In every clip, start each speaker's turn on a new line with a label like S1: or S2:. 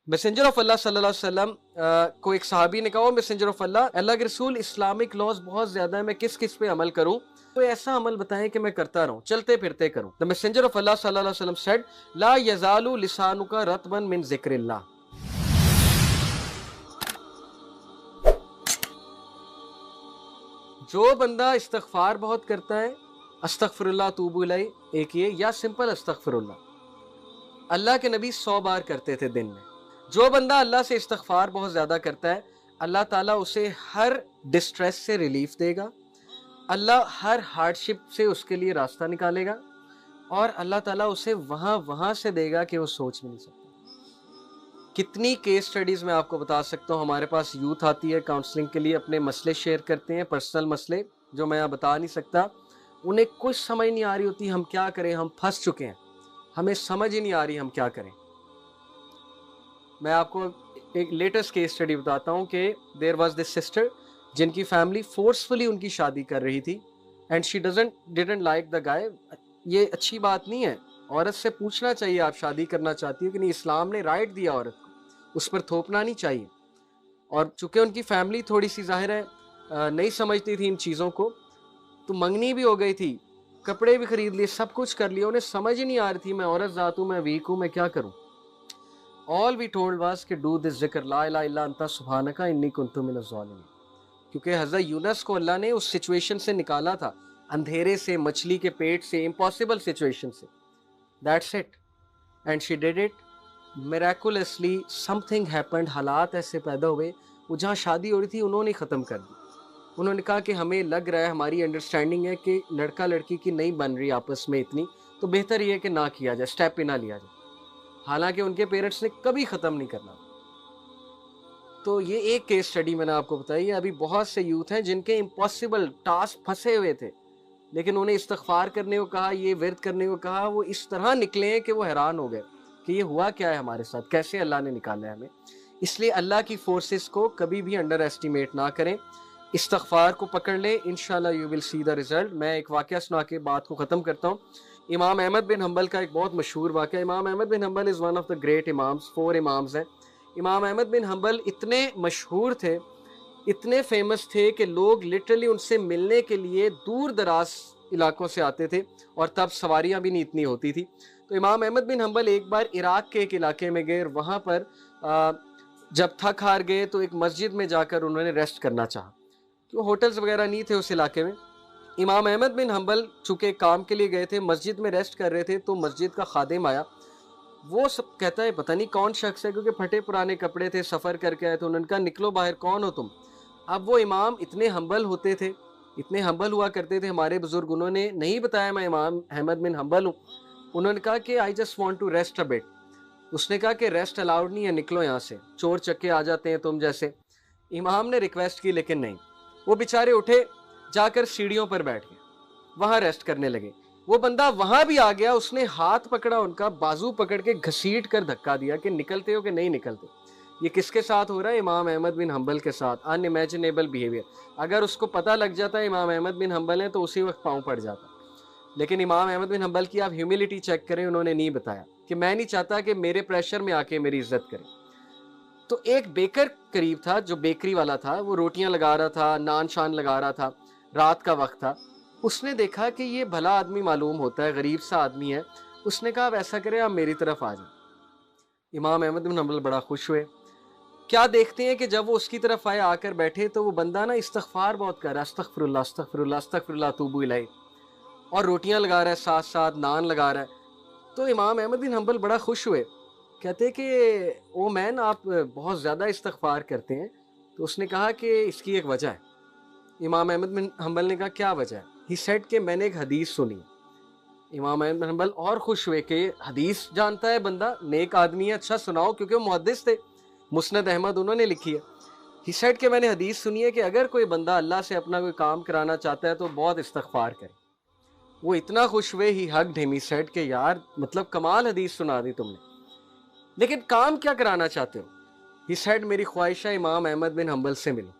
S1: Messenger of अल्लाह सल्लल्लाहु अलैहि वसल्लम को एक सहाबी ने कहा, मैसेंजर ऑफ अल्लाह, अल्लाह के रसूल इस्लामिक लॉज बहुत ज्यादा है, मैं किस किस पे अमल करूं, कोई ऐसा अमल बताएं कि मैं करता रहूं, चलते फिरते करूं। द मैसेंजर ऑफ अल्लाह सल्लल्लाहु अलैहि वसल्लम सेड, ला यजालु लिसानुका रतबन मिन जिक्रिल्लाह। जो बंदा इस्तगफार बहुत करता है, अस्तगफिरुल्लाह तूबू इलैह एक ये, या सिंपल अस्तगफिरुल्लाह, अल्लाह के नबी 100 बार करते थे दिन में। जो बंदा अल्लाह से इस्तगफार बहुत ज़्यादा करता है, अल्लाह ताला उसे हर डिस्ट्रेस से रिलीफ देगा, अल्लाह हर हार्डशिप से उसके लिए रास्ता निकालेगा, और अल्लाह ताला उसे वहाँ से देगा कि वो सोच भी नहीं सकता। कितनी केस स्टडीज़ मैं आपको बता सकता हूँ। हमारे पास यूथ आती है काउंसलिंग के लिए, अपने मसले शेयर करते हैं, पर्सनल मसले जो मैं बता नहीं सकता, उन्हें कुछ समझ नहीं आ रही होती हम क्या करें, हम फंस चुके हैं, हमें समझ ही नहीं आ रही हम क्या करें। मैं आपको एक लेटेस्ट केस स्टडी बताता हूँ कि देयर वाज दिस सिस्टर जिनकी फैमिली फोर्सफुली उनकी शादी कर रही थी, and she didn't like the guy. ये अच्छी बात नहीं है, औरत से पूछना चाहिए आप शादी करना चाहती हो कि नहीं, इस्लाम ने राइट दिया औरत को, उस पर थोपना नहीं चाहिए। और चूंकि उनकी फैमिली थोड़ी सी जाहिर है नहीं समझती थी इन चीज़ों को, तो मंगनी भी हो गई थी, कपड़े भी खरीद लिए, सब कुछ कर लिया, उन्हें समझ ही नहीं आ रही थी मैं औरत ज़ात हूँ, मैं वीक हूँ, मैं क्या करूँ। ऑल वी टोल्ड वाज कि डू दिस जिक्र ला इलाहा इल्ला अंता सुब्हानका इन्नी कुन्तु मिनज़ ज़ालिमीन, क्योंकि हज़रत यूनुस को अल्लाह ने उस सिचुएशन से निकाला था, अंधेरे से, मछली के पेट से, इम्पॉसिबल सिचुएशन से। That's it, and she did it मिरेकुलसली। Something happened, हालात ऐसे पैदा हुए, वो जहाँ शादी हो रही थी उन्होंने ख़त्म कर दी। उन्होंने कहा कि हमें लग रहा है, हमारी अंडरस्टैंडिंग है कि लड़का लड़की की नहीं बन रही आपस में इतनी, तो बेहतर ये है कि ना किया जाए, स्टेप पे ना लिया जाए। हालांकि उनके पेरेंट्स ने कभी ख़त्म नहीं करना। तो ये एक केस स्टडी मैंने आपको बताई है। अभी बहुत से यूथ हैं जिनके इम्पॉसिबल टास्क फंसे हुए थे, लेकिन उन्हें इस्तगफार करने को कहा, ये विर्द करने को कहा, वो इस तरह निकले हैं कि वो हैरान हो गए कि ये हुआ क्या है हमारे साथ, कैसे अल्लाह ने निकाला है हमें। इसलिए अल्लाह की फोर्सेस को कभी भी अंडर एस्टिमेट ना करें, इस्तगफार को पकड़ लें, इंशाल्लाह you will see the result. मैं एक वाक़या सुना के बात को ख़त्म करता हूँ। इमाम अहमद बिन हम्बल का एक बहुत मशहूर वाक़या। Imam Ahmad bin Hanbal is one of the great imams, 4 imams हैं। इमाम अहमद बिन हम्बल इतने मशहूर थे, इतने फेमस थे कि लोग लिटरली उनसे मिलने के लिए दूर दराज इलाकों से आते थे, और तब सवारियाँ भी नहीं इतनी होती थी। तो इमाम अहमद बिन हम्बल एक बार इराक़ के एक इलाके में गए, और वहाँ पर जब थक हार गए तो एक मस्जिद में जाकर उन्होंने रेस्ट करना चाहा, तो होटल्स वगैरह नहीं थे उस इलाके में। इमाम अहमद बिन हम्बल चूँकि काम के लिए गए थे, मस्जिद में रेस्ट कर रहे थे, तो मस्जिद का खादिम आया। वो सब कहता है पता नहीं कौन शख्स है, क्योंकि फटे पुराने कपड़े थे, सफ़र करके आए, तो उन्होंने कहा निकलो बाहर, कौन हो तुम। अब वो इमाम इतने हम्बल होते थे, इतने हम्बल हुआ करते थे, हमारे बुजुर्ग, उन्होंने नहीं बताया मैं इमाम अहमद बिन हम्बल हूँ। उन्होंने कहा कि I just want to rest a bit. उसने कहा कि रेस्ट अलाउड नहीं है, निकलो यहाँ से, चोर चक्के आ जाते हैं तुम जैसे। इमाम ने रिक्वेस्ट की, लेकिन नहीं। वो बेचारे उठे, जाकर सीढ़ियों पर बैठ गए, वहाँ रेस्ट करने लगे। वो बंदा वहाँ भी आ गया, उसने हाथ पकड़ा उनका, बाजू पकड़ के घसीट कर धक्का दिया कि निकलते हो कि नहीं निकलते। ये किसके साथ हो रहा है? इमाम अहमद बिन हम्बल के साथ। Unimaginable behaviour. अगर उसको पता लग जाता है इमाम अहमद बिन हम्बल है, तो उसी वक्त पाँव पड़ जाता। लेकिन इमाम अहमद बिन हम्बल की आप ह्यूमिलिटी चेक करें, उन्होंने नहीं बताया कि मैं नहीं चाहता कि मेरे प्रेशर में आके मेरी इज्जत करें। तो एक बेकर करीब था, जो बेकरी वाला था, वो रोटियां लगा रहा था, नान शान लगा रहा था, रात का वक्त था। उसने देखा कि ये भला आदमी मालूम होता है, गरीब सा आदमी है। उसने कहा आप ऐसा करें, आप मेरी तरफ आ जाए। इमाम अहमद बिन हम्बल बड़ा खुश हुए। क्या देखते हैं कि जब वो उसकी तरफ आए, आकर बैठे, तो वो बंदा ना इस्तगफार बहुत कर रहा है, अस्तगफिरुल्लाह अस्तगफिरुल्लाह अस्तगफिरुल्लाह तूबू इलैह, और रोटियां लगा रहा है, साथ साथ नान लगा रहा है। तो इमाम अहमद बिन हम्बल बड़ा खुश हुए, कहते कि ओ मैन, आप बहुत ज़्यादा इस्तगफार करते हैं। तो उसने कहा कि इसकी एक वजह है। इमाम अहमद बिन हम्बल ने कहा क्या वजह है? ही सेड कि मैंने एक हदीस सुनी। इमाम अहमद बिन हम्बल और खुश हुए कि हदीस जानता है बंदा, नेक आदमी है, अच्छा सुनाओ, क्योंकि वो मुहद्दिस थे, मुस्नद अहमद उन्होंने लिखी है। ही सेड कि मैंने हदीस सुनी है कि अगर कोई बंदा अल्लाह से अपना कोई काम कराना चाहता है तो बहुत इस्तगफार करे। वो इतना खुश हुए, ही हग्ड हिम, ही सेड कि यार मतलब कमाल हदीस सुना दी तुमने, लेकिन काम क्या कराना चाहते हो? ही सेड मेरी ख्वाहिश है इमाम अहमद बिन हम्बल से मिलो।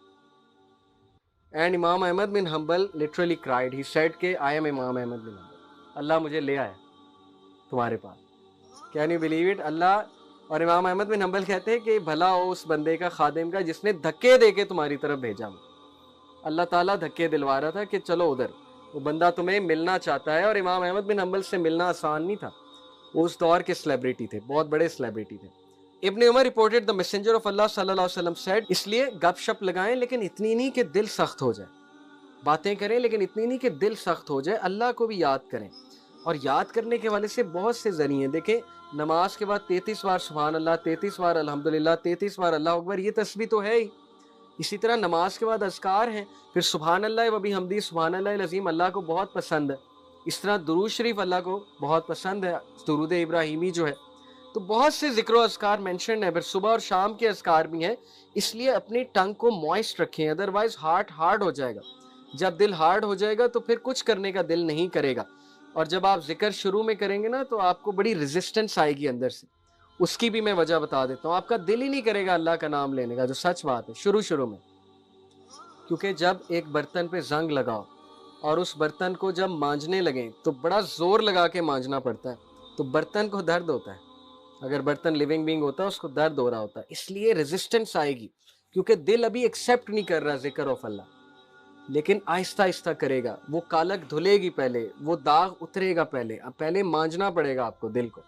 S1: And Imam Ahmad bin Hanbal literally cried. He said के आई एम इमाम अहमद बिन हम्बल, अल्लाह मुझे ले आया तुम्हारे पास। Can you believe it? Allah اور امام احمد بن حنبل کہتے ہیں کہ بھلا ہو اس بندے کا، خادم کا، جس نے دھکے دے کے تمہاری طرف بھیجا۔ اللہ تعالیٰ دھکے دلوا رہا تھا کہ چلو ادھر، وہ بندہ تمہیں ملنا چاہتا ہے۔ اور امام احمد بن حنبل سے ملنا آسان نہیں تھا، وہ اس دور کے سیلیبریٹی تھے، بہت بڑے سیلیبریٹی تھے۔ ابن عمر رپورٹڈ دا میسنجر آف اللہ صلی اللہ علیہ وسلم سیڈ، اس لیے گپ شپ لگائیں لیکن اتنی نہیں کہ دل سخت ہو جائے، باتیں کریں لیکن اتنی نہیں کہ دل سخت ہو جائے، اللہ کو بھی یاد کریں۔ اور یاد کرنے کے والے سے بہت سے ذریعے ہیں، دیکھیں نماز کے بعد 33 بار سبحان اللہ، 33 بار الحمدللہ، 33 بار اللہ اکبر، یہ تسبیح تو ہے ہی۔ اسی طرح نماز کے بعد اذکار ہیں، پھر سبحان اللہ و بحمدہ، سبحان اللہ العظیم اللہ کو بہت پسند ہے۔ اس طرح درود شریف اللہ کو بہت پسند ہے، درود ابراہیمی جو ہے۔ تو بہت سے ذکر و اذکار مینشن ہے، پھر صبح اور شام کے اذکار بھی ہیں، اس لیے اپنی ٹنگ کو موئسٹ رکھیں، ادروائز ہارٹ ہارڈ ہو جائے گا۔ جب دل ہارڈ ہو جائے گا تو پھر کچھ کرنے کا دل نہیں کرے گا۔ اور جب آپ ذکر شروع میں کریں گے نا تو آپ کو بڑی ریزسٹنس آئے گی اندر سے، اس کی بھی میں وجہ بتا دیتا ہوں۔ آپ کا دل ہی نہیں کرے گا اللہ کا نام لینے کا، جو سچ بات ہے شروع میں، کیونکہ جب ایک برتن پہ زنگ لگاؤ اور اس برتن کو جب مانجنے لگیں تو بڑا زور لگا کے مانجنا پڑتا ہے، تو برتن کو درد ہوتا ہے۔ اگر برتن لیونگ بینگ ہوتا ہے اس کو درد ہو رہا ہوتا ہے، اس لیے ریزسٹنس آئے گی، کیونکہ دل ابھی ایکسیپٹ نہیں کر رہا ذکر آف اللہ۔ لیکن آہستہ آہستہ کرے گا، وہ کالک دھلے گی، پہلے وہ داغ اترے گا، پہلے مانجنا پڑے گا آپ کو، دل کو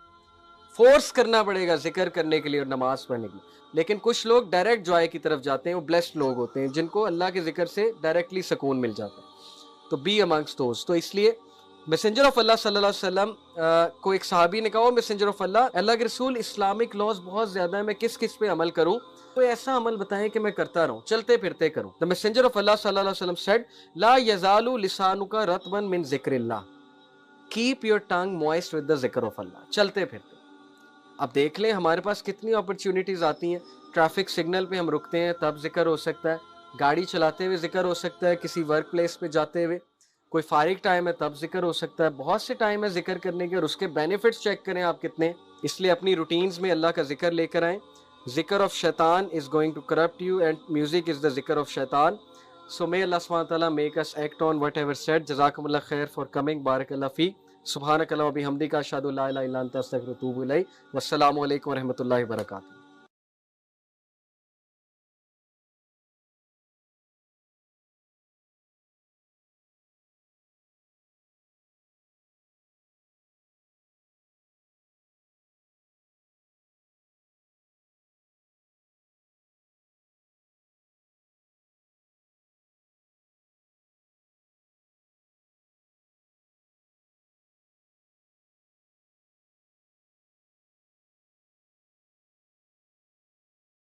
S1: فورس کرنا پڑے گا ذکر کرنے کے لیے اور نماز پڑھنے کے لیے۔ لیکن کچھ لوگ ڈائریکٹ جوائے کی طرف جاتے ہیں، وہ بلیسڈ لوگ ہوتے ہیں جن کو اللہ کے ذکر سے ڈائریکٹلی سکون مل جاتا ہے۔ تو بی امنگسٹ دوز۔ تو اس لیے میسنجر آف اللہ صلی اللہ علیہ وسلم کو ایک صحابی نے کہا، میسنجر آف اللہ کے رسول، اسلامک لاز بہت زیادہ ہے، میں کس کس پہ عمل کروں؟ کوئی ایسا عمل بتائیں کہ میں کرتا رہوں، چلتے پھرتے کروں۔ The messenger of Allah صلی اللہ علیہ وسلم said, لا یزال لسانک رطبا من ذکر اللہ، keep your tongue moist with the ذکر of اللہ، چلتے پھرتے۔ اب دیکھ لیں ہمارے پاس کتنی اپرچونٹیز آتی ہیں، ٹریفک سگنل پہ ہم رکتے ہیں تب ذکر ہو سکتا ہے، گاڑی چلاتے ہوئے ذکر ہو سکتا ہے، کسی ورک پلیس پہ جاتے ہوئے، کوئی فارغ ٹائم ہے تب ذکر ہو سکتا ہے، بہت سے ٹائم ہے ذکر کرنے کے، اور اس کے بینیفٹس چیک کریں آپ کتنے۔ اس لیے اپنی روٹینز میں اللہ کا ذکر لے کر آئیں۔ ذکر آف شیطان is going to corrupt you and music is the ذکر of شیطان. So may Allah subhanahu wa ta'ala make us act on whatever said. جزاکم اللہ خیر for coming. بارک اللہ فی. سبحانک اللہ و بحمدک اشہد ان لا الہ الا انت استغفرک و اتوب الیک. والسلام علیکم و رحمۃ اللہ وبرکاتہ.